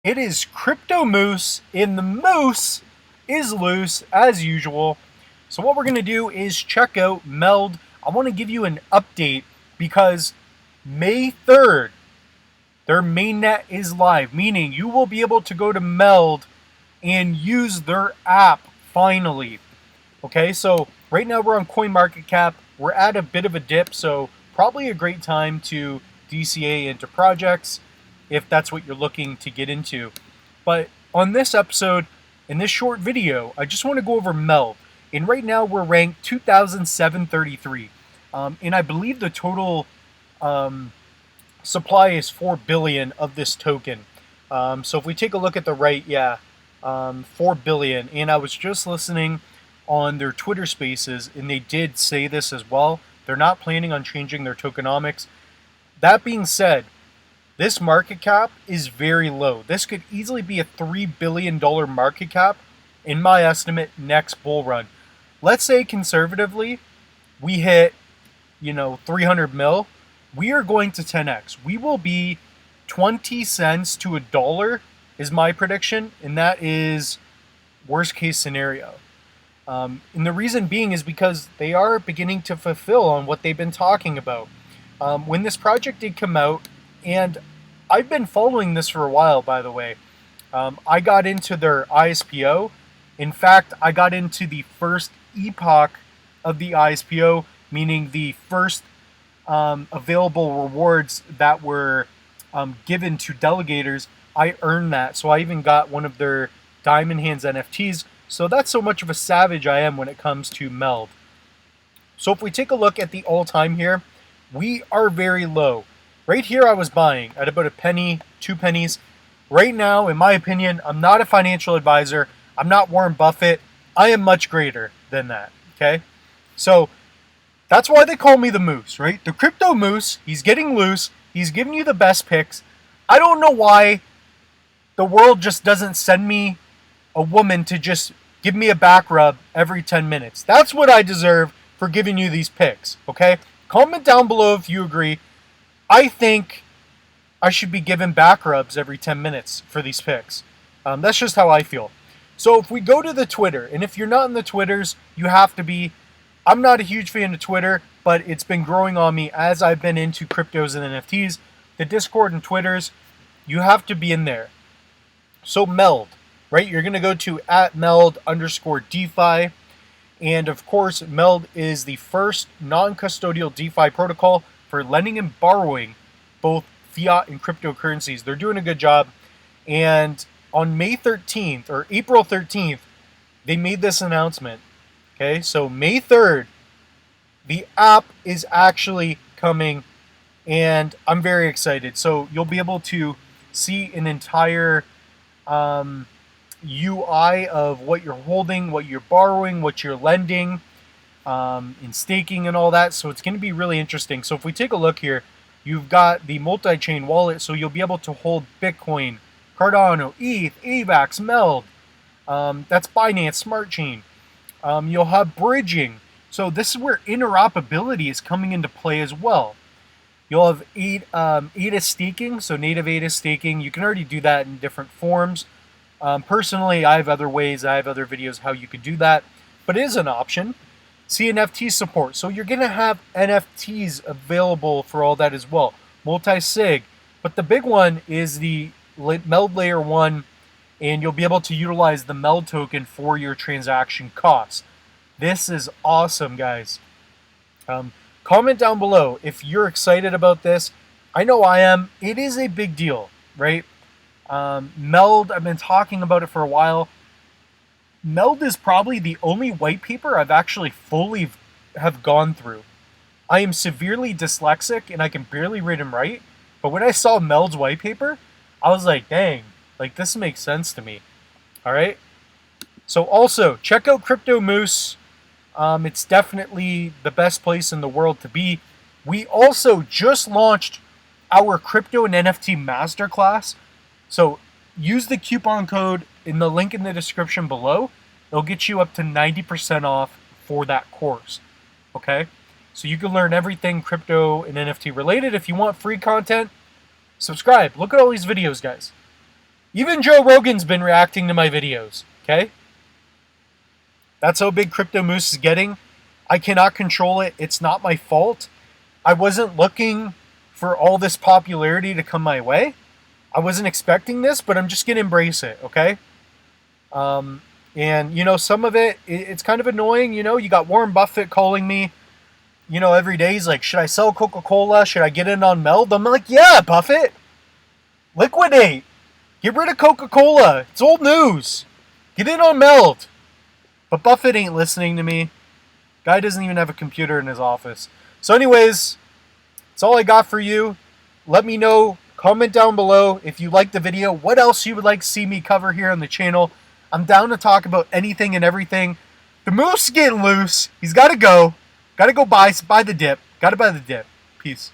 It is Crypto Moose, and the moose is loose as usual. So what we're going to do is check out MELD. I want to give you an update because May 3rd, their mainnet is live, meaning you will be able to go to MELD and use their app finally. Okay, so right now we're on CoinMarketCap. We're at a bit of a dip, so probably a great time to DCA into projects if that's what you're looking to get into. But on this episode, in this short video, I just want to go over MELD. And right now we're ranked 2,733. And I believe the total supply is 4 billion of this token. So if we take a look at the right, 4 billion. And I was just listening on their Twitter spaces, and they did say this as well. They're not planning on changing their tokenomics. That being said, this market cap is very low. This could easily be a $3 billion market cap, in my estimate, next bull run. Let's say conservatively, we hit, 300 mil. We are going to 10x. We will be 20 cents to a dollar is my prediction, and that is worst case scenario. And the reason being is because they are beginning to fulfill on what they've been talking about. When this project did come out, and I've been following this for a while, by the way. I got into their ISPO. In fact, I got into the first epoch of the ISPO, meaning the first available rewards that were given to delegators. I earned that, so I even got one of their Diamond Hands NFTs. So that's so much of a savage I am when it comes to MELD. So if we take a look at the all-time here, we are very low. Right here I was buying at about a penny, 2 pennies. Right now, in my opinion, I'm not a financial advisor. I'm not Warren Buffett. I am much greater than that, okay? So that's why they call me the moose, right? The crypto moose, he's getting loose. He's giving you the best picks. I don't know why the world just doesn't send me a woman to just give me a back rub every 10 minutes. That's what I deserve for giving you these picks, okay? Comment down below if you agree. I think I should be given back rubs every 10 minutes for these picks. That's just how I feel. So if we go to the Twitter, and if you're not in the Twitters, you have to be. I'm not a huge fan of Twitter, but it's been growing on me as I've been into cryptos and NFTs. The Discord and Twitters, you have to be in there. So MELD, right? You're going to go to @MELD_DeFi. And of course, MELD is the first non-custodial DeFi protocol for lending and borrowing both fiat and cryptocurrencies. They're doing a good job. And on May 13th or April 13th, they made this announcement. Okay, so May 3rd, the app is actually coming, and I'm very excited. So you'll be able to see an entire UI of what you're holding, what you're borrowing, what you're lending, in staking and all that. So it's going to be really interesting. So if we take a look here, you've got the multi-chain wallet, so you'll be able to hold Bitcoin, Cardano, ETH, AVAX, MELD. That's Binance Smart Chain. You'll have bridging. So this is where interoperability is coming into play as well. You'll have ADA staking, so native ADA staking. You can already do that in different forms. Personally, I have other ways. I have other videos how you could do that, but it is an option. CNFT support. So you're going to have NFTs available for all that as well. Multi-sig. But the big one is the MELD Layer 1, and you'll be able to utilize the MELD token for your transaction costs. This is awesome, guys. Comment down below if you're excited about this. I know I am. It is a big deal, right? MELD, I've been talking about it for a while. MELD is probably the only white paper I've actually fully have gone through. I am severely dyslexic and I can barely read and write, but when I saw MELD's white paper, I was like, dang, like this makes sense to me. All right. So also check out Crypto Moose. It's definitely the best place in the world to be. We also just launched our crypto and NFT masterclass. So use the coupon code in the link in the description below. It'll get you up to 90% off for that course. Okay? So you can learn everything crypto and NFT related. If you want free content, subscribe. Look at all these videos, guys. Even Joe Rogan's been reacting to my videos, okay? That's how big Crypto Moose is getting. I cannot control it. It's not my fault. I wasn't looking for all this popularity to come my way. I wasn't expecting this, but I'm just going to embrace it, okay? And, some of it's kind of annoying. You got Warren Buffett calling me, every day. He's like, should I sell Coca-Cola? Should I get in on MELD? I'm like, yeah, Buffett. Liquidate. Get rid of Coca-Cola. It's old news. Get in on MELD. But Buffett ain't listening to me. Guy doesn't even have a computer in his office. So anyways, that's all I got for you. Let me know. Comment down below if you liked the video. What else you would like to see me cover here on the channel. I'm down to talk about anything and everything. The moose is getting loose. He's got to go. Got to go buy the dip. Got to buy the dip. Peace.